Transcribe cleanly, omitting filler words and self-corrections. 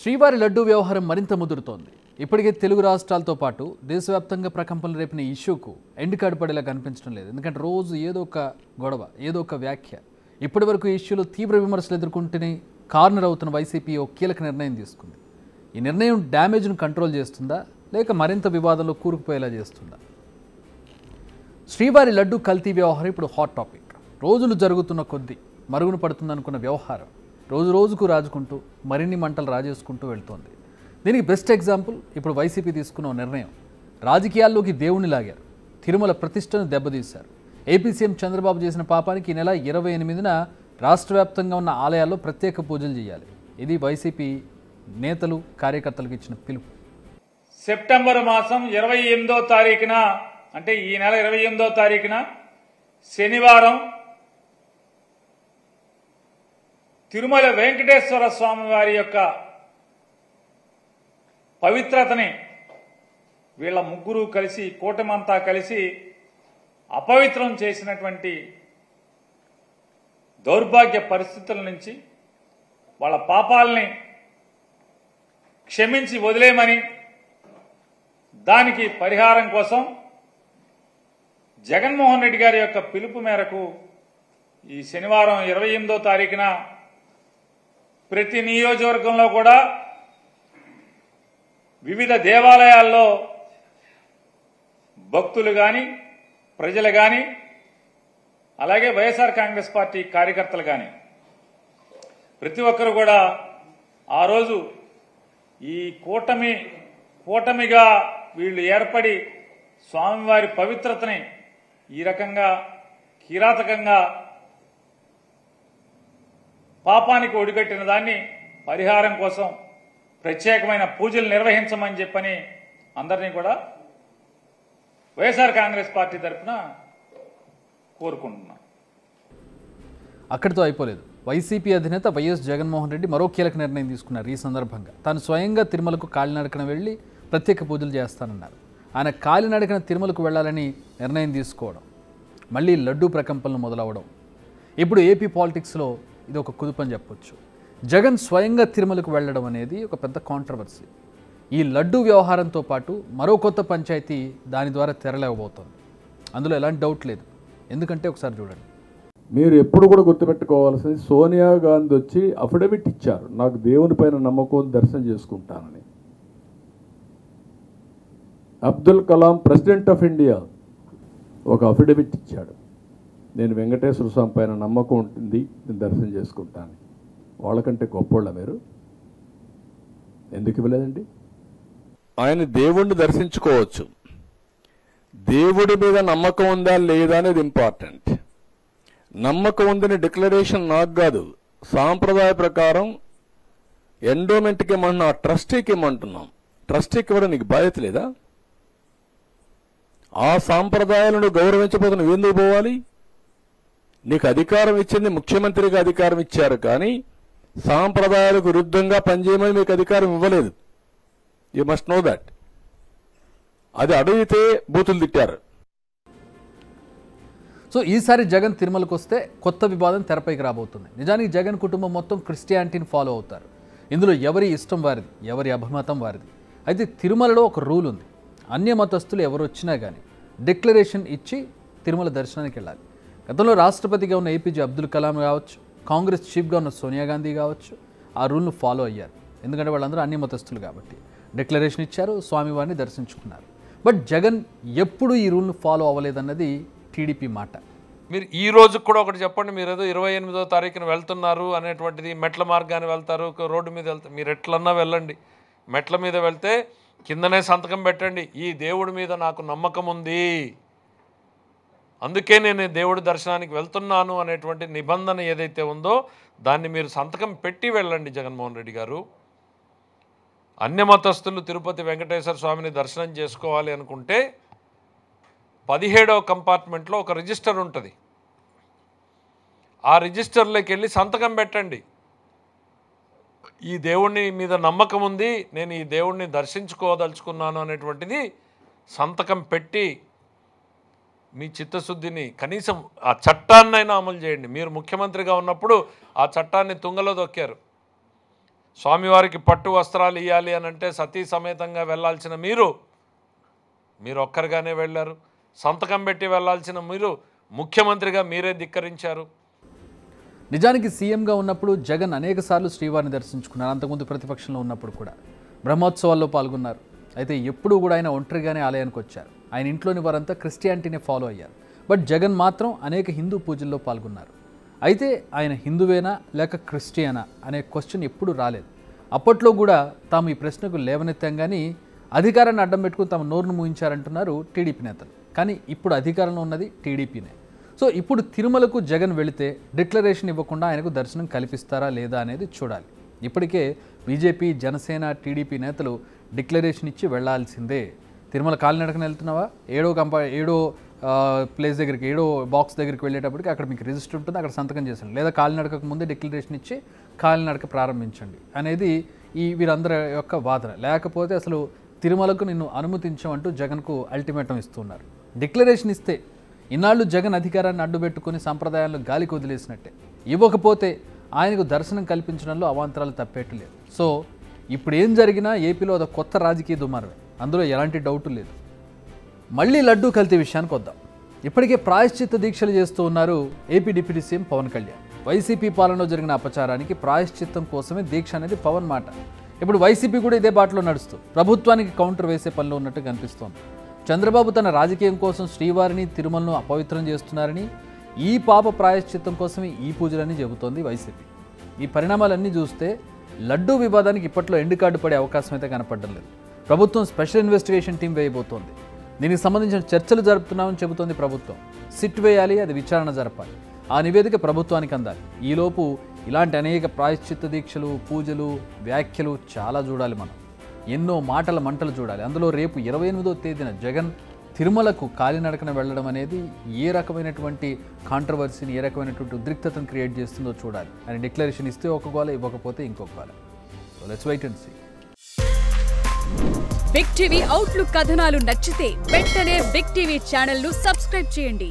శ్రీవారి లడ్డూ వ్యవహారం మరింత ముదురుతోంది. ఇప్పటికే తెలుగు రాష్ట్రాలతో పాటు దేశవ్యాప్తంగా ప్రకంపనలు రేపిన ఇష్యూకు ఎండ్ కార్డు పడేలా కనిపించడం లేదు. ఎందుకంటే రోజు ఏదో ఒక గొడవ, ఏదో ఒక వ్యాఖ్య. ఇప్పటి వరకు ఈ ఇష్యూలో తీవ్ర విమర్శలు ఎదుర్కొంటూనే కార్నర్ అవుతున్న వైసీపీ ఓ కీలక నిర్ణయం తీసుకుంది. ఈ నిర్ణయం డ్యామేజ్ను కంట్రోల్ చేస్తుందా, లేక మరింత వివాదంలో కూరుకుపోయేలా చేస్తుందా? శ్రీవారి లడ్డూ కల్తీ వ్యవహారం ఇప్పుడు హాట్ టాపిక్. రోజులు జరుగుతున్న కొద్దీ మరుగున పడుతుందనుకున్న వ్యవహారం రోజు రోజుకు రాజుకుంటూ మరిన్ని మంటలు రాజేసుకుంటూ వెళ్తోంది. దీనికి బెస్ట్ ఎగ్జాంపుల్ ఇప్పుడు వైసీపీ తీసుకున్న నిర్ణయం. రాజకీయాల్లోకి దేవుణ్ణి లాగారు, తిరుమల ప్రతిష్టను దెబ్బతీశారు. ఏపీ సీఎం చంద్రబాబు చేసిన పాపానికి ఈ నెల 28న రాష్ట్ర వ్యాప్తంగా ఉన్న ఆలయాల్లో ప్రత్యేక పూజలు చేయాలి. ఇది వైసీపీ నేతలు కార్యకర్తలకు ఇచ్చిన పిలుపు. సెప్టెంబర్ మాసం 28వ తారీఖున, అంటే ఈ నెల 28వ తారీఖున శనివారం తిరుమల వెంకటేశ్వర స్వామి వారి యొక్క పవిత్రతని వీళ్ళ ముగ్గురు కలిసి, కూటమంతా కలిసి అపవిత్రం చేసినటువంటి దౌర్భాగ్య పరిస్థితుల నుంచి వాళ్ళ పాపాలని క్షమించి వదిలేయమని, దానికి పరిహారం కోసం జగన్మోహన్ రెడ్డి గారి యొక్క పిలుపు మేరకు ఈ శనివారం 28వ తారీఖున ప్రతి నియోజకవర్గంలో కూడా వివిధ దేవాలయాల్లో భక్తులు కానీ, ప్రజలు కానీ, అలాగే వైఎస్ఆర్ కాంగ్రెస్ పార్టీ కార్యకర్తలు కానీ ప్రతి ఒక్కరు కూడా ఆ రోజు ఈ కూటమిగా వీళ్ళు ఏర్పడి స్వామివారి పవిత్రతని ఈ రకంగా కిరాతకంగా పాపానికి ఒడిగట్టిన దాన్ని పరిహారం కోసం ప్రత్యేకమైన పూజలు నిర్వహించమని చెప్పని అందరినీ కూడా వైఎస్ఆర్ కాంగ్రెస్ పార్టీ తరఫున కోరుకుంటున్నాం. అక్కడితో అయిపోలేదు. వైసీపీ అధినేత వైఎస్ జగన్మోహన్ రెడ్డి మరో కీలక నిర్ణయం తీసుకున్నారు. ఈ సందర్భంగా తాను స్వయంగా తిరుమలకు కాలినడకన వెళ్లి ప్రత్యేక పూజలు చేస్తానన్నారు. ఆయన కాలినడకన తిరుమలకు వెళ్లాలని నిర్ణయం తీసుకోవడం, మళ్లీ లడ్డూ ప్రకంపనలు మొదలవడం, ఇప్పుడు ఏపీ పాలిటిక్స్లో ఇది ఒక కుదుపని చెప్పొచ్చు. జగన్ స్వయంగా తిరుమలకు వెళ్ళడం అనేది ఒక పెద్ద కాంట్రవర్సీ. ఈ లడ్డూ వ్యవహారంతో పాటు మరో కొత్త పంచాయతీ దాని ద్వారా తెరలేవబోతోంది. అందులో ఎలాంటి డౌట్ లేదు. ఎందుకంటే ఒకసారి చూడండి. మీరు ఎప్పుడు కూడా గుర్తుపెట్టుకోవాల్సింది, సోనియా గాంధీ వచ్చి అఫిడవిట్ ఇచ్చారు, నాకు దేవుని పైన నమ్మకం, దర్శనం చేసుకుంటానని. Abdul Kalam president of India ఒక అఫిడవిట్ ఇచ్చాడు, నేను వెంకటేశ్వర స్వామి పైన నమ్మకం ఉంటుంది, నేను దర్శనం చేసుకుంటాను. వాళ్ళకంటే గొప్పోళ్ళ మీరు? ఎందుకు ఇవ్వలేదండి? ఆయన దేవుణ్ణి దర్శించుకోవచ్చు, దేవుడి మీద నమ్మకం ఉందా లేదా అనేది ఇంపార్టెంట్. నమ్మకం ఉందని డిక్లరేషన్ నాకు కాదు, సాంప్రదాయ ప్రకారం ఎండోమెంట్కి ఇవ్వమన్నా, ట్రస్టీకి ఇవ్వమంటున్నాం. ట్రస్టీకి ఇవ్వడం నీకు బాధ్యత లేదా? ఆ సాంప్రదాయాలను గౌరవించకపోతే నువ్వు ఎందుకు పోవాలి? నీకు అధికారం ఇచ్చింది ముఖ్యమంత్రిగా అధికారం ఇచ్చారు, కానీ సాంప్రదాయాలకు విరుద్ధంగా పనిచేయమని మీకు అధికారం ఇవ్వలేదు. You must know that. అది అడిగితే బూతులు తిట్టారు. సో ఈసారి జగన్ తిరుమలకు వస్తే కొత్త వివాదం తెరపైకి రాబోతుంది. నిజానికి జగన్ కుటుంబం మొత్తం క్రిస్టియానిటీని ఫాలో అవుతారు. ఇందులో ఎవరి ఇష్టం వారిది, ఎవరి అభిమతం వారిది. అయితే తిరుమలలో ఒక రూల్ ఉంది. అన్య మతస్థులు ఎవరు వచ్చినా కానీ డిక్లరేషన్ ఇచ్చి తిరుమల దర్శనానికి వెళ్ళాలి. గతంలో రాష్ట్రపతిగా ఉన్న ఏపీజే అబ్దుల్ కలాం కావచ్చు, కాంగ్రెస్ చీఫ్గా ఉన్న సోనియా గాంధీ కావచ్చు, ఆ రూల్ను ఫాలో అయ్యారు. ఎందుకంటే వాళ్ళందరూ అన్య మతస్థులు కాబట్టి డిక్లరేషన్ ఇచ్చారు, స్వామివారిని దర్శించుకున్నారు. బట్ జగన్ ఎప్పుడు ఈ రూల్ను ఫాలో అవ్వలేదన్నది టీడీపీ మాట. మీరు ఈ రోజు కూడా ఒకటి చెప్పండి, మీరు ఏదో 28వ తారీఖున వెళ్తున్నారు అనేటువంటిది, మెట్ల మార్గాన్ని వెళ్తారు, రోడ్డు మీద వెళ్తారు, మీరు ఎట్లన్నా వెళ్ళండి. మెట్ల మీద వెళ్తే కిందనే సంతకం పెట్టండి, ఈ దేవుడి మీద నాకు నమ్మకం ఉంది, అందుకే నేను దేవుడి దర్శనానికి వెళ్తున్నాను అనేటువంటి నిబంధన ఏదైతే ఉందో దాన్ని మీరు సంతకం పెట్టి వెళ్ళండి. జగన్మోహన్ రెడ్డి గారు, అన్యమతస్థులు తిరుపతి వెంకటేశ్వర స్వామిని దర్శనం చేసుకోవాలి అనుకుంటే 17వ కంపార్ట్మెంట్లో ఒక రిజిస్టర్ ఉంటుంది. ఆ రిజిస్టర్లోకి వెళ్ళి సంతకం పెట్టండి, ఈ దేవుణ్ణి మీద నమ్మకం ఉంది, నేను ఈ దేవుణ్ణి దర్శించుకోదలుచుకున్నాను అనేటువంటిది సంతకం పెట్టి మీ చిత్తశుద్ధిని, కనీసం ఆ చట్టాన్నైనా అమలు చేయండి. మీరు ముఖ్యమంత్రిగా ఉన్నప్పుడు ఆ చట్టాన్ని తుంగలో దొక్కారు. స్వామివారికి పట్టు వస్త్రాలు ఇవ్వాలి అని అంటే సతీ సమేతంగా వెళ్ళాల్సిన మీరు ఒక్కరిగానే వెళ్ళారు. సంతకం పెట్టి వెళ్ళాల్సిన మీరు ముఖ్యమంత్రిగా మీరే ధిక్కరించారు. నిజానికి సీఎంగా ఉన్నప్పుడు జగన్ అనేకసార్లు శ్రీవారిని దర్శించుకున్నారు. అంతకుముందు ప్రతిపక్షంలో ఉన్నప్పుడు కూడా బ్రహ్మోత్సవాల్లో పాల్గొన్నారు. అయితే ఎప్పుడూ కూడా ఆయన ఒంటరిగానే ఆలయానికి వచ్చారు. ఆయన ఇంట్లోని వారంతా క్రిస్టియానిటీనే ఫాలో అయ్యారు. బట్ జగన్ మాత్రం అనేక హిందూ పూజల్లో పాల్గొన్నారు. అయితే ఆయన హిందువేనా లేక క్రిస్టియనా అనే క్వశ్చన్ ఎప్పుడూ రాలేదు. అప్పట్లో కూడా తాము ఈ ప్రశ్నకు లేవనెత్తాం కానీ అధికారాన్ని అడ్డం పెట్టుకుని తాము నోరును మూయించారంటున్నారు టీడీపీ నేతలు. కానీ ఇప్పుడు అధికారంలో ఉన్నది టీడీపీనే. సో ఇప్పుడు తిరుమలకు జగన్ వెళితే డిక్లరేషన్ ఇవ్వకుండా ఆయనకు దర్శనం కల్పిస్తారా లేదా అనేది చూడాలి. ఇప్పటికే బీజేపీ, జనసేన, టీడీపీ నేతలు డిక్లరేషన్ ఇచ్చి వెళ్లాల్సిందే. తిరుమల కాలినడకన వెళ్తున్నావా, ఏడో ప్లేస్ దగ్గరికి, ఏడో బాక్స్ దగ్గరికి వెళ్ళేటప్పటికి అక్కడ మీకు రిజిస్టర్ ఉంటుంది, అక్కడ సంతకం చేసండి, లేదా కాలినడకకు ముందే డిక్లరేషన్ ఇచ్చి కాలినడక ప్రారంభించండి అనేది వీరందరి యొక్క వాదన. లేకపోతే అసలు తిరుమలకు నిన్ను అనుమతించమంటూ జగన్కు అల్టిమేటం ఇస్తున్నారు. డిక్లరేషన్ ఇస్తే ఇన్నాళ్ళు జగన్ అధికారాన్ని అడ్డుపెట్టుకుని సంప్రదాయాలను గాలికి వదిలేసినట్టే. ఇవ్వకపోతే ఆయనకు దర్శనం కల్పించడంలో అవాంతరాలు తప్పేట్లేదు. సో ఇప్పుడు ఏం జరిగినా ఏపీలో అది కొత్త రాజకీయ దుమారమే, అందులో ఎలాంటి డౌటు లేదు. మళ్ళీ లడ్డూ కల్తీ విషయానికి వద్దాం. ఇప్పటికే ప్రాయశ్చిత్త దీక్షలు చేస్తూ ఉన్నారు AP deputy CM Pawan Kalyan. YCP పాలనలో జరిగిన అపచారానికి ప్రాయశ్చిత్తం కోసమే దీక్ష అనేది పవన్ మాట. ఇప్పుడు వైసీపీ కూడా ఇదే బాటలో నడుస్తూ ప్రభుత్వానికి కౌంటర్ వేసే పనిలో ఉన్నట్టు కనిపిస్తోంది. చంద్రబాబు తన రాజకీయం కోసం శ్రీవారిని, తిరుమలను అపవిత్రం చేస్తున్నారని, ఈ పాప ప్రాయశ్చిత్తం కోసమే ఈ పూజలని చెబుతోంది వైసీపీ. ఈ పరిణామాలన్నీ చూస్తే లడ్డూ వివాదానికి ఇప్పట్లో ఎండు కార్డు పడే అవకాశం అయితే కనపడడం లేదు. ప్రభుత్వం స్పెషల్ ఇన్వెస్టిగేషన్ టీం వేయబోతోంది. దీనికి సంబంధించిన చర్చలు జరుపుతున్నామని చెబుతోంది ప్రభుత్వం. సిట్ వేయాలి, అది విచారణ జరపాలి, ఆ నివేదిక ప్రభుత్వానికి అందాలి. ఈలోపు ఇలాంటి అనేక ప్రాయశ్చిత్త దీక్షలు, పూజలు, వ్యాఖ్యలు చాలా చూడాలి మనం. ఎన్నో మాటల మంటలు చూడాలి. అందులో రేపు 28వ తేదీన జగన్ తిరుమలకు కాలినడకన వెళ్ళడం అనేది ఏ రకమైనటువంటి కాంట్రవర్సీని, ఏ రకమైనటువంటి ఉద్రిక్తతను క్రియేట్ చేస్తుందో చూడాలి. ఆయన డిక్లరేషన్ ఇస్తే ఒక గోల, ఇవ్వకపోతే ఇంకొక గోల. So let's wait and see. Big TV outlook కథనాలు నచ్చితే వెంటనే బిగ్ టీవీ ఛానల్ ను సబ్స్క్రైబ్ చేయండి.